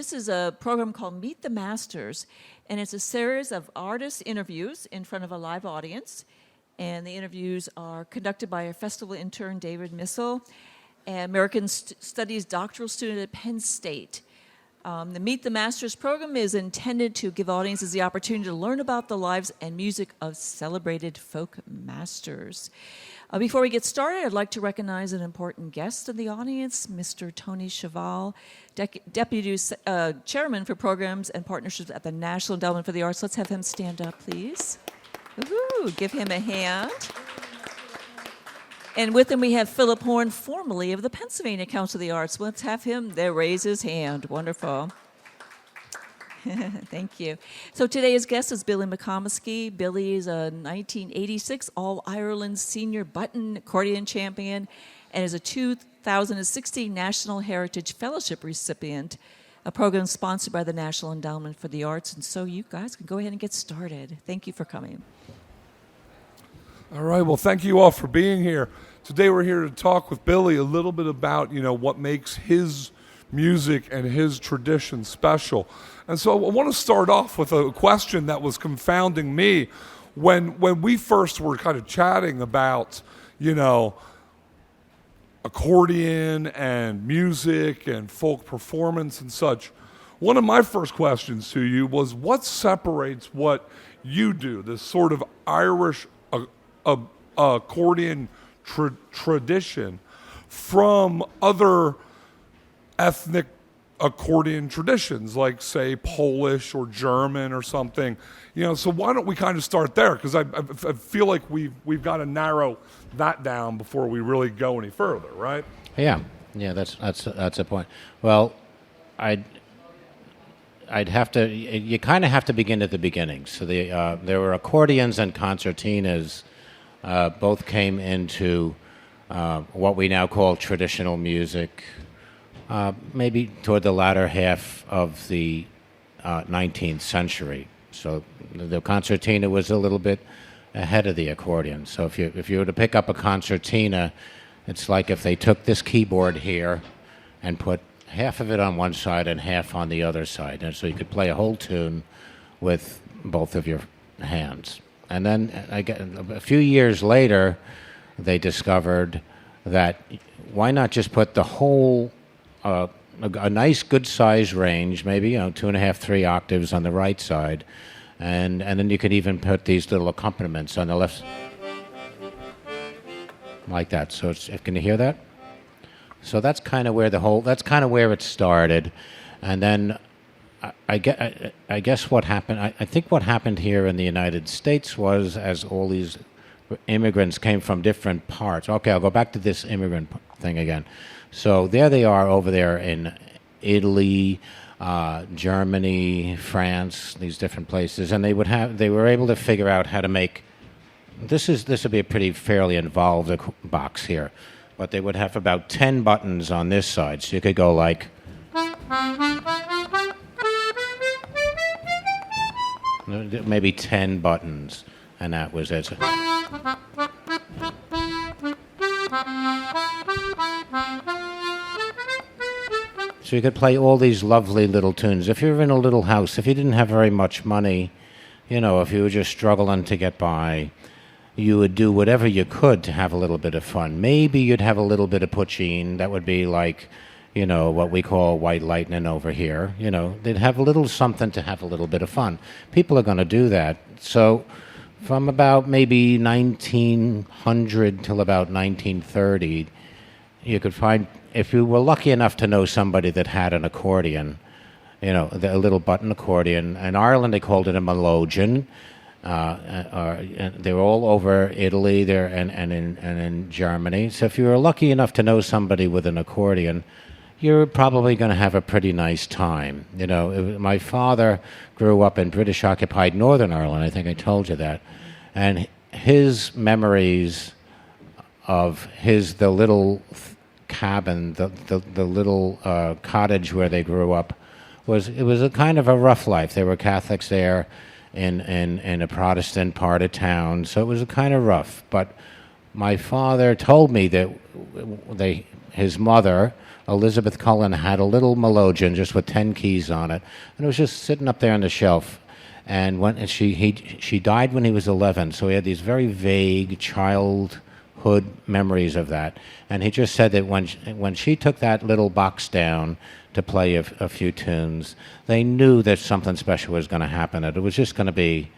This is a program called Meet the Masters, and it's a series of artist interviews in front of a live audience. And the interviews are conducted by our festival intern, David Misal, an American Studies doctoral student at Penn State. The Meet the Masters program is intended to give audiences the opportunity to learn about the lives and music of celebrated folk masters. Before we get started, I'd like to recognize an important guest in the audience, Mr. Tony Cheval, Deputy Chairman for Programs and Partnerships at the National Endowment for the Arts. Let's have him stand up, please. Woo-hoo, give him a hand. And with him we have Philip Horn, formerly of the Pennsylvania Council of the Arts. Let's have him there raise his hand. Wonderful. Thank you. So today's guest is Billy McComiskey. Billy is a 1986 All-Ireland Senior Button Accordion Champion and is a 2016 National Heritage Fellowship recipient, a program sponsored by the National Endowment for the Arts. And so you guys can go ahead and get started. Thank you for coming. All right. Well, thank you all for being here. Today we're here to talk with Billy a little bit about, what makes his music and his tradition special. And so I want to start off with a question that was confounding me when we first were kind of chatting about, accordion and music and folk performance and such. One of my first questions to you was, what separates what you do, this sort of Irish accordion tradition, from other ethnic accordion traditions, like, say, Polish or German or something? So why don't we kind of start there? Because I feel like we've got to narrow that down before we really go any further, right? Yeah, that's a point. Well, I'd have to. You kind of have to begin at the beginning. So there were accordions and concertinas. Both came into what we now call traditional music, maybe toward the latter half of the 19th century. So the concertina was a little bit ahead of the accordion. So if you were to pick up a concertina, it's like if they took this keyboard here and put half of it on one side and half on the other side. And so you could play a whole tune with both of your hands. And then a few years later, they discovered that why not just put the whole, a nice good size range, maybe 2.5, 3 octaves on the right side, and then you could even put these little accompaniments on the left, like that. So can you hear that? So that's kind of where where it started, and then I guess what happened. I think what happened here in the United States was, as all these immigrants came from different parts. Okay, I'll go back to this immigrant thing again. So there they are over there in Italy, Germany, France, these different places, and they were able to figure out how to make. This would be a pretty fairly involved box here, but they would have about 10 buttons on this side, so you could go like. Maybe 10 buttons, and that was it. So you could play all these lovely little tunes. If you were in a little house, if you didn't have very much money, if you were just struggling to get by, you would do whatever you could to have a little bit of fun. Maybe you'd have a little bit of puccine. That would be like, what we call white lightning over here. They'd have a little something to have a little bit of fun. People are going to do that. So from about maybe 1900 till about 1930, you could find, if you were lucky enough to know somebody that had an accordion, a little button accordion. In Ireland, they called it a melodeon. They were all over Italy there and in Germany. So if you were lucky enough to know somebody with an accordion, you're probably going to have a pretty nice time. My father grew up in British-occupied Northern Ireland. I think I told you that. And his memories of the little cabin, the little cottage where they grew up, it was a kind of a rough life. There were Catholics there in a Protestant part of town, so it was a kind of rough. But my father told me that his mother, Elizabeth Cullen, had a little melodeon just with 10 keys on it, and it was just sitting up there on the shelf. And she died when he was 11, so he had these very vague childhood memories of that. And he just said that when she took that little box down to play a few tunes, they knew that something special was going to happen. That it was just going to be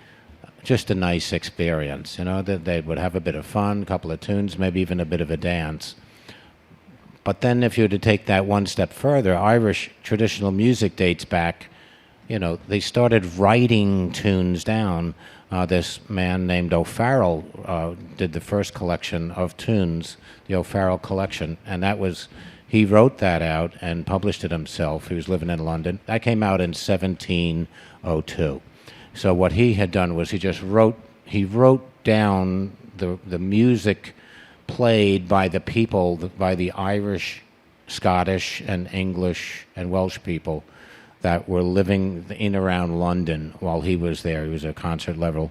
just a nice experience, that they would have a bit of fun, a couple of tunes, maybe even a bit of a dance. But then if you were to take that one step further, Irish traditional music dates back, they started writing tunes down. This man named O'Farrell did the first collection of tunes, the O'Farrell collection, and he wrote that out and published it himself. He was living in London. That came out in 1702. So what he had done was he wrote down the music played by the people, by the Irish, Scottish, and English and Welsh people that were living in around London while he was there. He was a concert level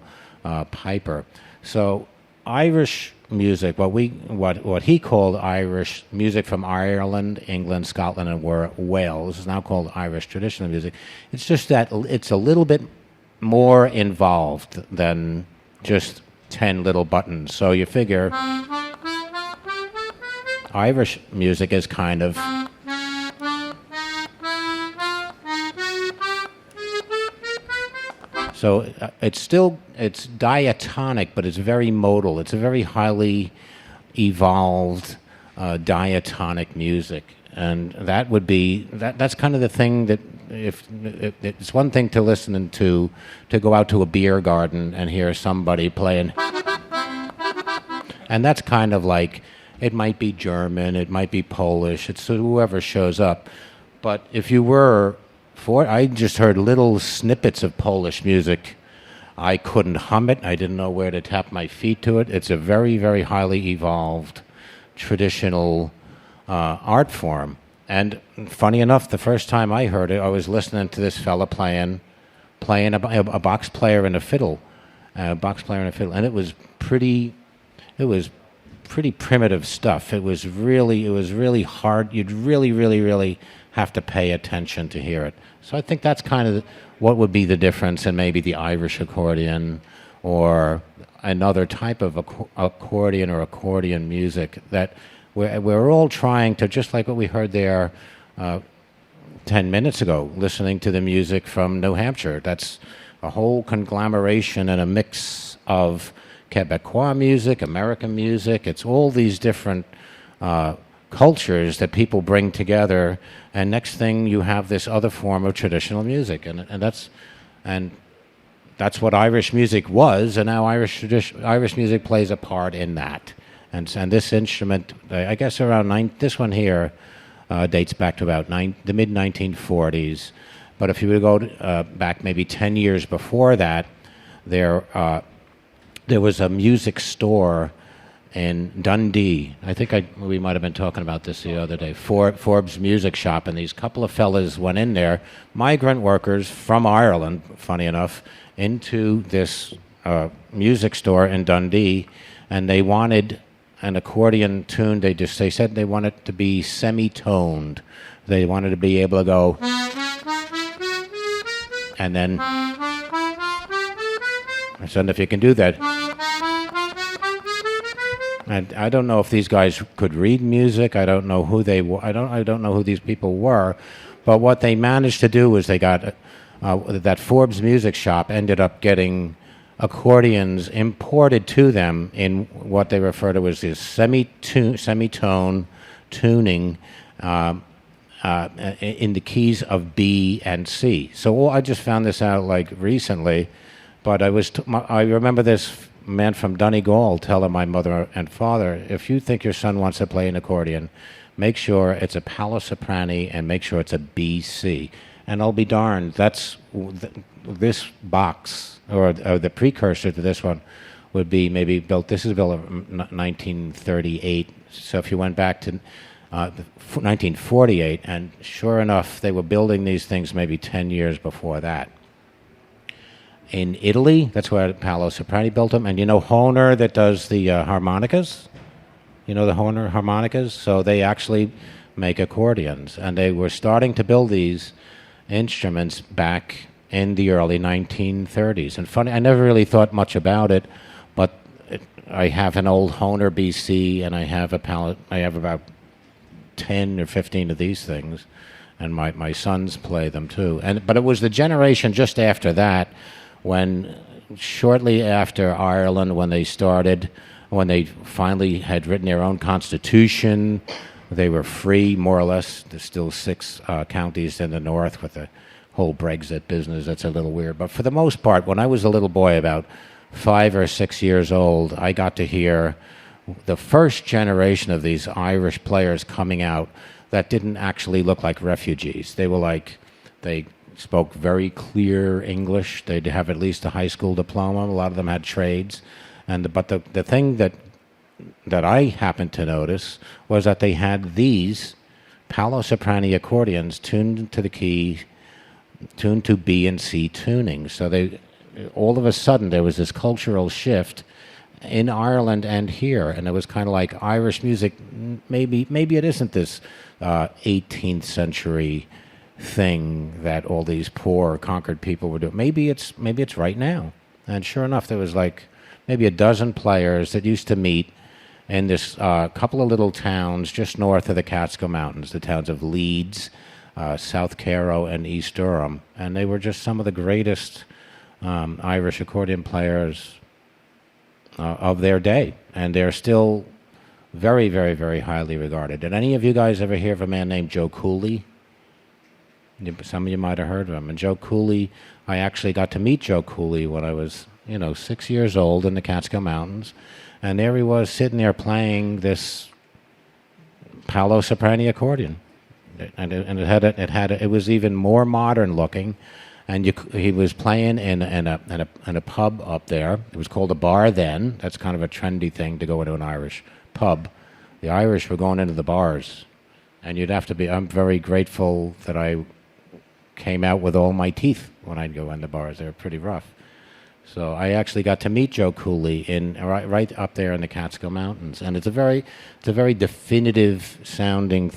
piper. So Irish music, what he called Irish music from Ireland, England, Scotland, and Wales, is now called Irish traditional music. It's just that it's a little bit more involved than just 10 little buttons. So you figure Irish music is kind of so it's diatonic, but it's very modal. It's a very highly evolved diatonic music, and that would be that's kind of the thing that if it's one thing to listen to go out to a beer garden and hear somebody playing, and that's kind of like, it might be German, it might be Polish, it's whoever shows up. But if you were I just heard little snippets of Polish music. I couldn't hum it. I didn't know where to tap my feet to it. It's a very, very highly evolved traditional art form. And funny enough, the first time I heard it, I was listening to this fella playing a box player and a fiddle, and it was pretty primitive stuff. It was really hard. You'd really, really, really have to pay attention to hear it. So I think that's kind of what would be the difference in maybe the Irish accordion or another type of accordion or accordion music, that we're all trying to, just like what we heard there 10 minutes ago, listening to the music from New Hampshire. That's a whole conglomeration and a mix of Quebecois music, American music. It's all these different cultures that people bring together, and next thing you have this other form of traditional music, and that's what Irish music was, and now Irish music plays a part in that. And this instrument, I guess this one here dates back to about the mid 1940s. But if you would go back maybe 10 years before that, there was a music store in Dundee. I think we might have been talking about this the other day. Forbes Music Shop, and these couple of fellas went in there, migrant workers from Ireland, funny enough, into this music store in Dundee, and they wanted an accordion tune. They said they wanted it to be semi-toned. They wanted to be able to go, and then I said, if you can do that. And I don't know if these guys could read music. I don't know who they were. I don't know who these people were. But what they managed to do was they got that Forbes Music Shop ended up getting accordions imported to them in what they refer to as this semitone tuning in the keys of B and C. So I just found this out like recently, but I remember this man from Donegal telling my mother and father, if you think your son wants to play an accordion, make sure it's a Palo Soprani and make sure it's a BC. And I'll be darned, that's this box, or the precursor to this one, would be maybe built, this is built in 1938. So if you went back to 1948, and sure enough, they were building these things maybe 10 years before that. In Italy, that's where Palo Soprani built them. And you know Hohner that does the harmonicas? You know the Horner harmonicas? So they actually make accordions. And they were starting to build these instruments back in the early 1930s. And funny, I never really thought much about it, but I have an old Honer BC, and I have about 10 or 15 of these things, and my sons play them too. But it was the generation just after that, when shortly after Ireland, when they finally had written their own constitution, they were free, more or less. There's still 6 counties in the north with the whole Brexit business. That's a little weird. But for the most part, when I was a little boy, about 5 or 6 years old, I got to hear the first generation of these Irish players coming out that didn't actually look like refugees. They spoke very clear English. They'd have at least a high school diploma. A lot of them had trades. But the thing that I happened to notice was that they had these Paolo Soprani accordions tuned to the key, tuned to B and C tuning. So all of a sudden there was this cultural shift in Ireland and here, and it was kind of like Irish music. Maybe it isn't this 18th century thing that all these poor conquered people were doing. Maybe it's right now. And sure enough, there was like maybe a dozen players that used to meet in this couple of little towns just north of the Catskill Mountains, the towns of Leeds, South Carrow, and East Durham, and they were just some of the greatest Irish accordion players of their day, and they're still very, very, very highly regarded. Did any of you guys ever hear of a man named Joe Cooley? Some of you might have heard of him. And Joe Cooley, I actually got to meet Joe Cooley when I was, 6 years old in the Catskill Mountains, and there he was sitting there playing this Paolo Soprani accordion, and it was even more modern looking. And he was playing in a pub up there. It was called a bar then. That's kind of a trendy thing to go into an Irish pub. The Irish were going into the bars. And you'd have to be... I'm very grateful that I came out with all my teeth when I'd go in the bars. They were pretty rough. So I actually got to meet Joe Cooley right up there in the Catskill Mountains. And it's a very definitive sounding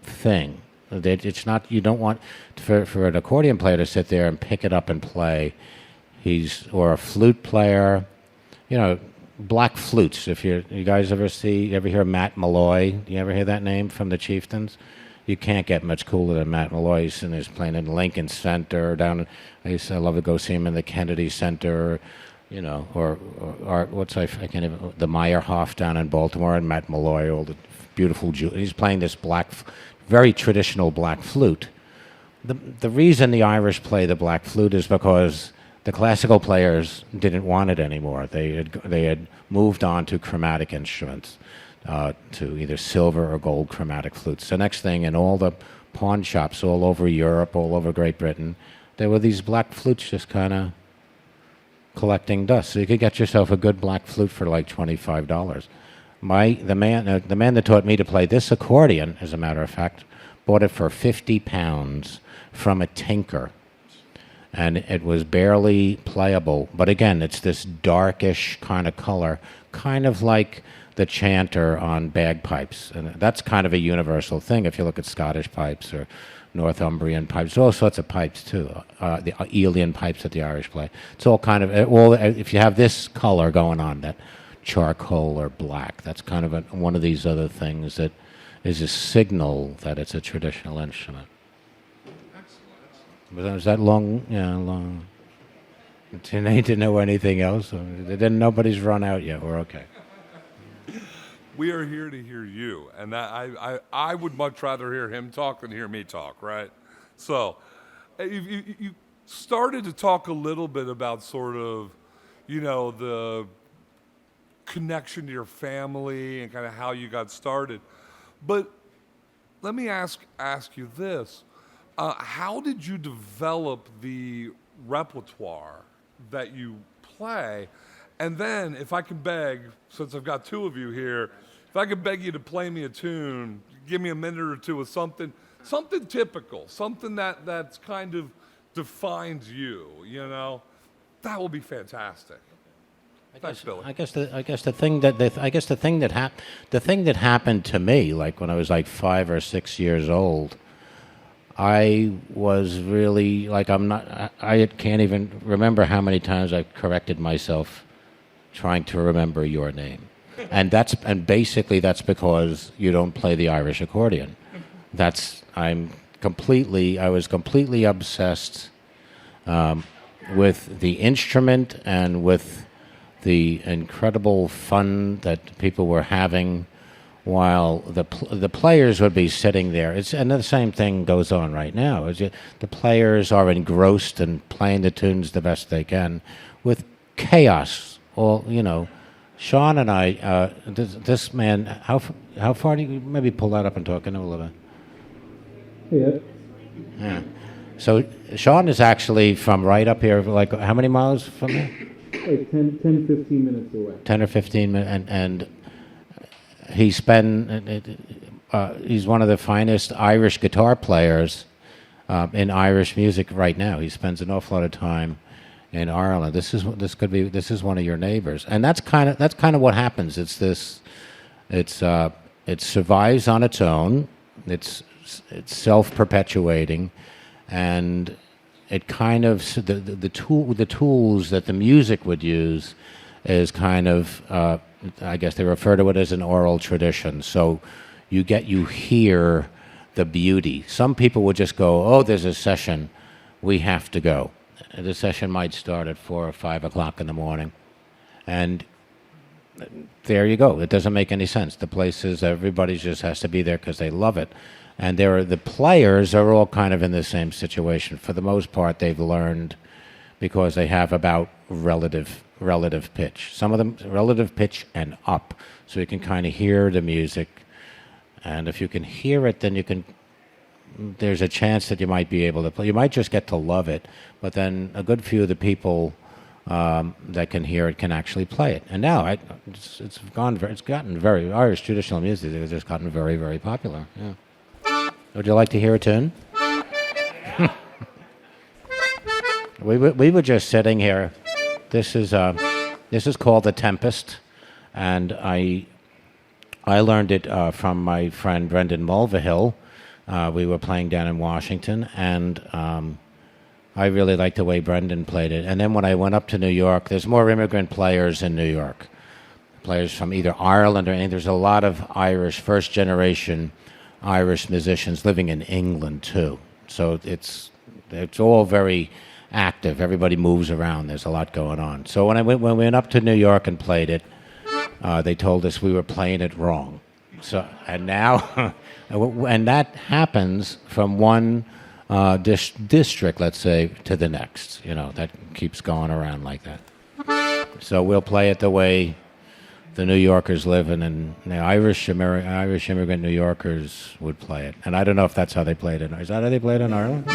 thing. It's not, you don't want for an accordion player to sit there and pick it up and play. Or a flute player, black flutes. If you guys ever hear Matt Malloy? Do you ever hear that name from the Chieftains? You can't get much cooler than Matt Malloy. He's playing in Lincoln Center I love to go see him in the Kennedy Center, or I can't even, the Meyerhoff down in Baltimore, and Matt Malloy, all the beautiful he's playing this very traditional black flute. The reason the Irish play the black flute is because the classical players didn't want it anymore. They had moved on to chromatic instruments, to either silver or gold chromatic flutes. The next thing, in all the pawn shops all over Europe, all over Great Britain, there were these black flutes just kind of collecting dust. So you could get yourself a good black flute for like $25. The man that taught me to play this accordion, as a matter of fact, bought it for £50 from a tinker, and it was barely playable. But again, it's this darkish kind of color, kind of like the chanter on bagpipes, and that's kind of a universal thing. If you look at Scottish pipes or Northumbrian pipes, all sorts of pipes too. The Aeolian pipes that the Irish play. It's all kind of if you have this color going on, that charcoal or black. That's kind of one of these other things that is a signal that it's a traditional instrument. Excellent. Was that long? Yeah, long. Do you need to know anything else? Nobody's run out yet. We're okay. We are here to hear you, and I would much rather hear him talk than hear me talk, right? So, you started to talk a little bit about sort of, the connection to your family and kind of how you got started. But let me ask you this. How did you develop the repertoire that you play? And then, if I can beg, since I've got two of you here, if I could beg you to play me a tune, give me a minute or two of something typical, something that's kind of defines you, that will be fantastic. Thanks, Billy. I guess the thing that the thing that happened to me, like when I was like 5 or 6 years old, I was really like I can't even remember how many times I corrected myself trying to remember your name, and basically that's because you don't play the Irish accordion. I was completely obsessed with the instrument and with the incredible fun that people were having while the players would be sitting there. And the same thing goes on right now. The players are engrossed and playing the tunes the best they can with chaos. Sean and I, this man, how far do you maybe pull that up and talk in a little bit? Yeah. So Sean is actually from right up here, like how many miles from here? Like 10, 15 minutes away. 10 or 15 minutes, and he's one of the finest Irish guitar players in Irish music right now. He spends an awful lot of time in Ireland. This is one of your neighbors, and that's kind of what happens. It survives on its own. It's self-perpetuating, and it kind of the tools that the music would use is kind of I guess they refer to it as an oral tradition. So you hear the beauty. Some people would just go, "Oh, there's a session, we have to go." The session might start at 4 or 5 o'clock in the morning, and there you go. It doesn't make any sense. The places, everybody just has to be there because they love it. And the players are all kind of in the same situation. For the most part, they've learned because they have about relative pitch. Some of them relative pitch and up, so you can kind of hear the music. And if you can hear it, then there's a chance that you might be able to play. You might just get to love it, but then a good few of the people that can hear it can actually play it. And now it's gotten very Irish traditional music has just gotten very, very popular. Yeah. Would you like to hear a tune? We were just sitting here. This is called The Tempest, and I learned it from my friend Brendan Mulvihill. We were playing down in Washington, and I really liked the way Brendan played it. And then when I went up to New York, there's more immigrant players in New York, players from either Ireland or anything. There's a lot of Irish, first-generation Irish musicians living in England too. So it's all very active. Everybody moves around. There's a lot going on. So when we went up to New York and played it, they told us we were playing it wrong. So and now, and that happens from one district, let's say, to the next. That keeps going around like that. So we'll play it the way the New Yorkers live in, and the Irish immigrant New Yorkers would play it. And I don't know if that's how they played it. Is that how they played it in Ireland?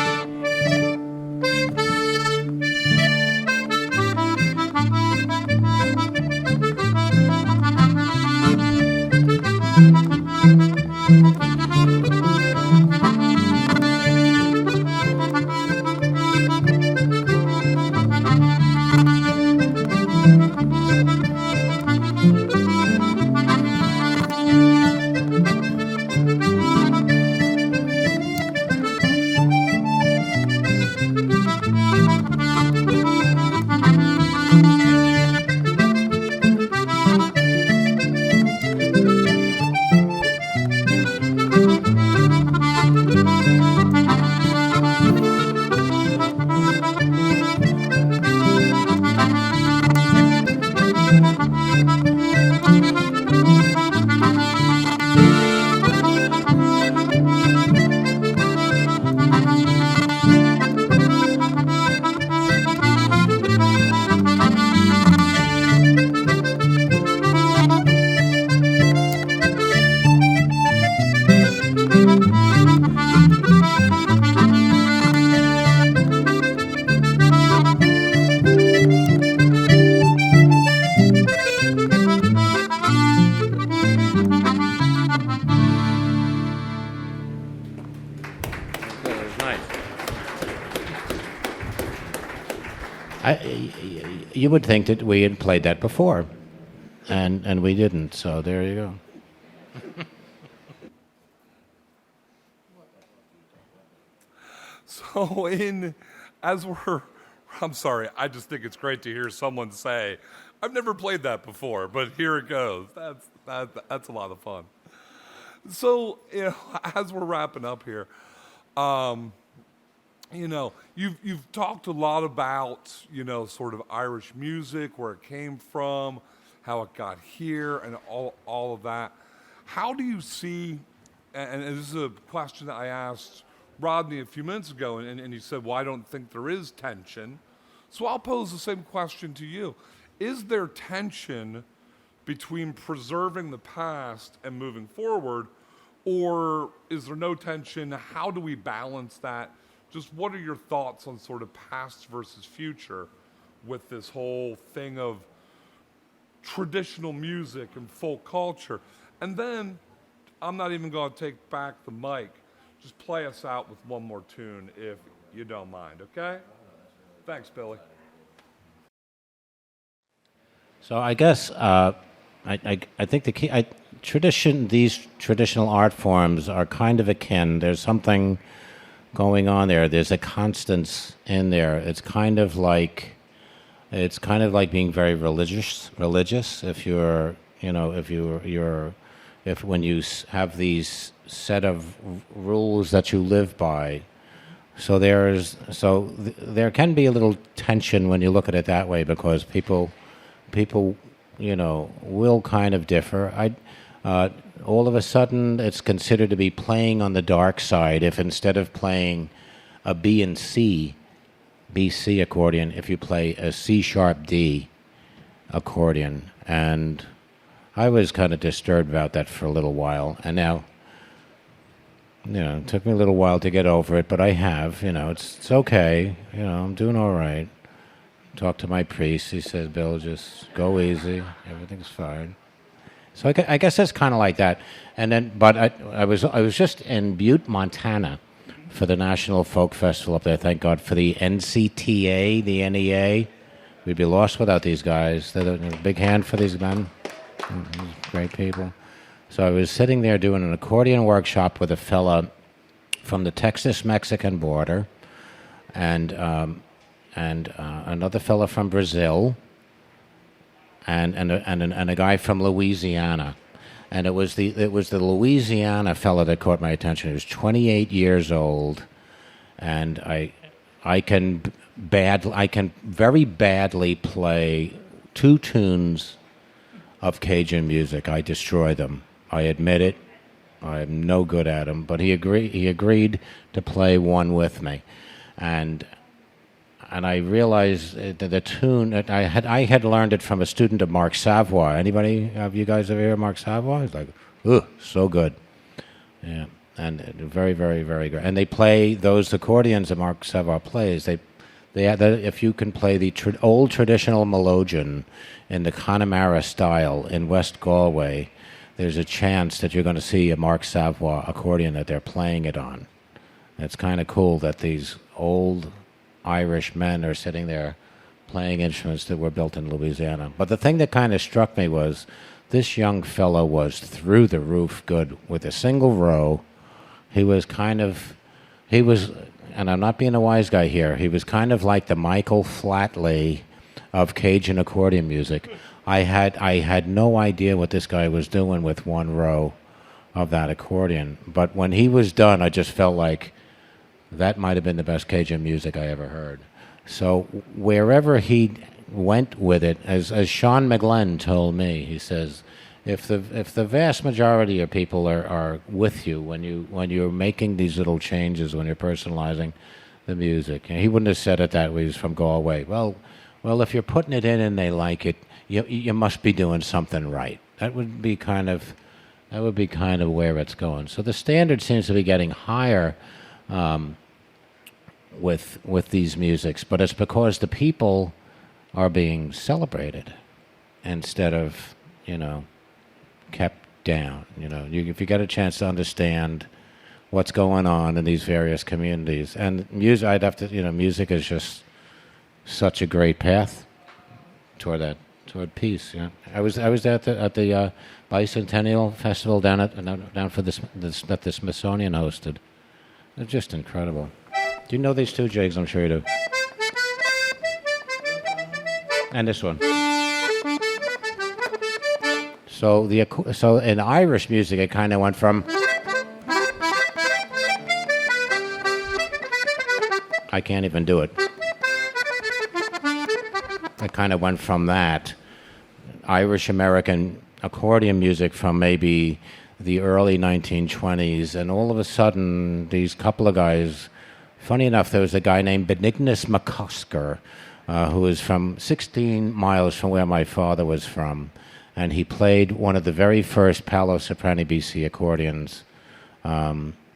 You would think that we had played that before, and we didn't. So there you go. So I'm sorry, I just think it's great to hear someone say, I've never played that before, but here it goes. That's a lot of fun. So, as we're wrapping up here, you've talked a lot about, sort of Irish music, where it came from, how it got here, and all of that. How do you see, and this is a question that I asked Rodney a few minutes ago, and he said, well, I don't think there is tension. So I'll pose the same question to you. Is there tension between preserving the past and moving forward, or is there no tension? How do we balance that? Just what are your thoughts on sort of past versus future with this whole thing of traditional music and folk culture? And then, I'm not even going to take back the mic. Just play us out with one more tune if you don't mind, okay? Thanks, Billy. So I guess I think the key these traditional art forms are kind of akin. There's something going on there. There's a constance in there. It's kind of like being very religious. If when you have these set of rules that you live by. So there can be a little tension when you look at it that way, because people will kind of differ. All of a sudden, it's considered to be playing on the dark side if instead of playing a B and C accordion, if you play a C sharp D accordion. And I was kind of disturbed about that for a little while, and now, it took me a little while to get over it, but I have. It's okay. I'm doing all right. Talked to my priest. He says, Bill, just go easy. Everything's fine. So I guess that's kind of like that. And then, but I was just in Butte, Montana, for the National Folk Festival up there. Thank God for the NCTA, the NEA. We'd be lost without these guys. They're a big hand for these men. Great people. So I was sitting there doing an accordion workshop with a fella from the Texas-Mexican border, and another fella from Brazil, and a guy from Louisiana, and it was the Louisiana fella that caught my attention. He was 28 years old, and I can very badly play two tunes of Cajun music. I destroy them. I admit it. I'm no good at them. But he agreed to play one with me, and I realized that the tune that I had learned it from a student of Mark Savoy. Anybody of you guys ever hear Mark Savoy? It's like, so good. Yeah, and very, very, very good. And they play those accordions that Mark Savoy plays. If you can play the old traditional melodeon in the Connemara style in West Galway, there's a chance that you're going to see a Mark Savoy accordion that they're playing it on. It's kind of cool that these old Irish men are sitting there playing instruments that were built in Louisiana. But the thing that kind of struck me was this young fellow was through the roof good with a single row. He was, and I'm not being a wise guy here, he was kind of like the Michael Flatley of Cajun accordion music. I had no idea what this guy was doing with one row of that accordion. But when he was done, I just felt like that might have been the best Cajun music I ever heard. So wherever he went with it, as Sean McGlenn told me, he says, if the vast majority of people are with you when you're making these little changes, when you're personalizing the music, and he wouldn't have said it that way. He was from Galway. Well, if you're putting it in and they like it, you must be doing something right. That would be kind of where it's going. So the standard seems to be getting higher with these musics, but it's because the people are being celebrated instead of kept down. If you get a chance to understand what's going on in these various communities, and music, music is just such a great path toward peace. Yeah, I was at the Bicentennial Festival down for this that the Smithsonian hosted. They're just incredible. Do you know these two jigs? I'm sure you do. And this one. So in Irish music, it kind of went from. I can't even do it. It kind of went from that Irish American accordion music from maybe the early 1920s, and all of a sudden, these couple of guys. Funny enough, there was a guy named Billy McComiskey, who was from 16 miles from where my father was from, and he played one of the very first Paolo Soprani BC accordions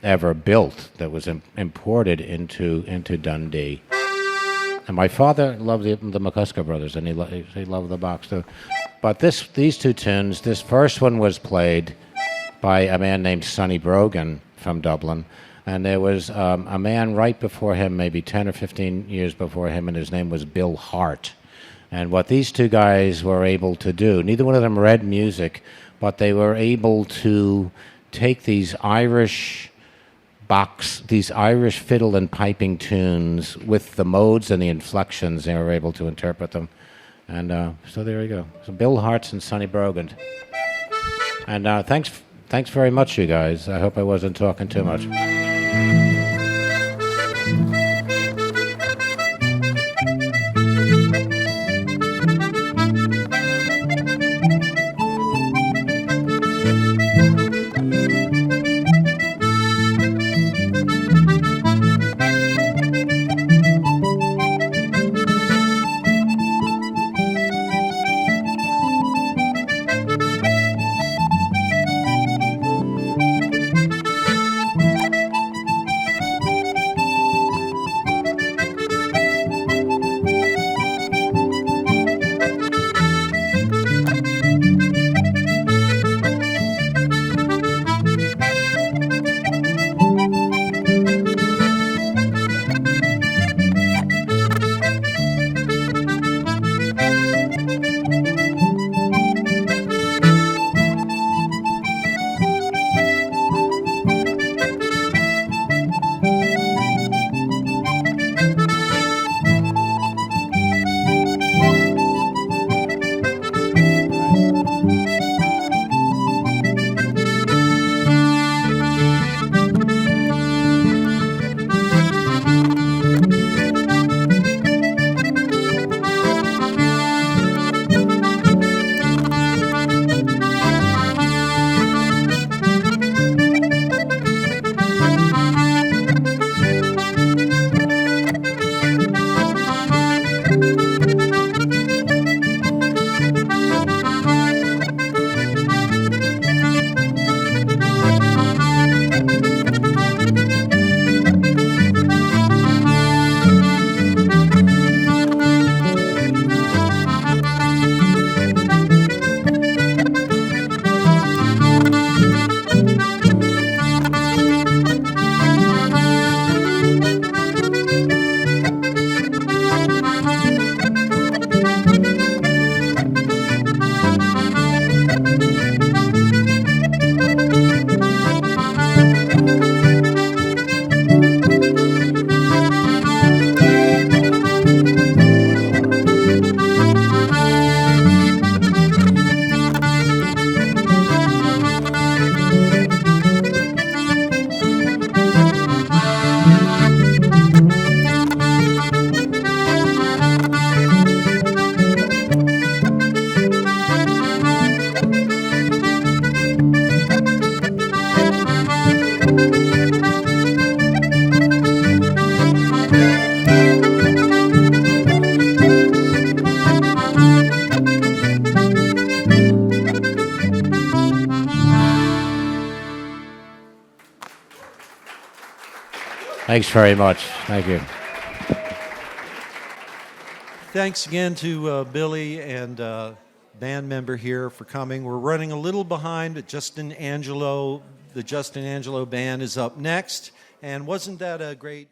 ever built that was imported into Dundee. And my father loved the McCusker brothers, and he loved the box too. But these two tunes, this first one was played by a man named Sonny Brogan from Dublin, and there was a man right before him, maybe 10 or 15 years before him, and his name was Bill Hart. And what these two guys were able to do, neither one of them read music, but they were able to take these Irish fiddle and piping tunes with the modes and the inflections, they were able to interpret them. And so there you go. So Bill Hart and Sonny Brogan. And thanks very much, you guys. I hope I wasn't talking too much. Thanks very much. Thank you. Thanks again to Billy and band member here for coming. We're running a little behind, but the Justin Angelo band is up next. And wasn't that a great...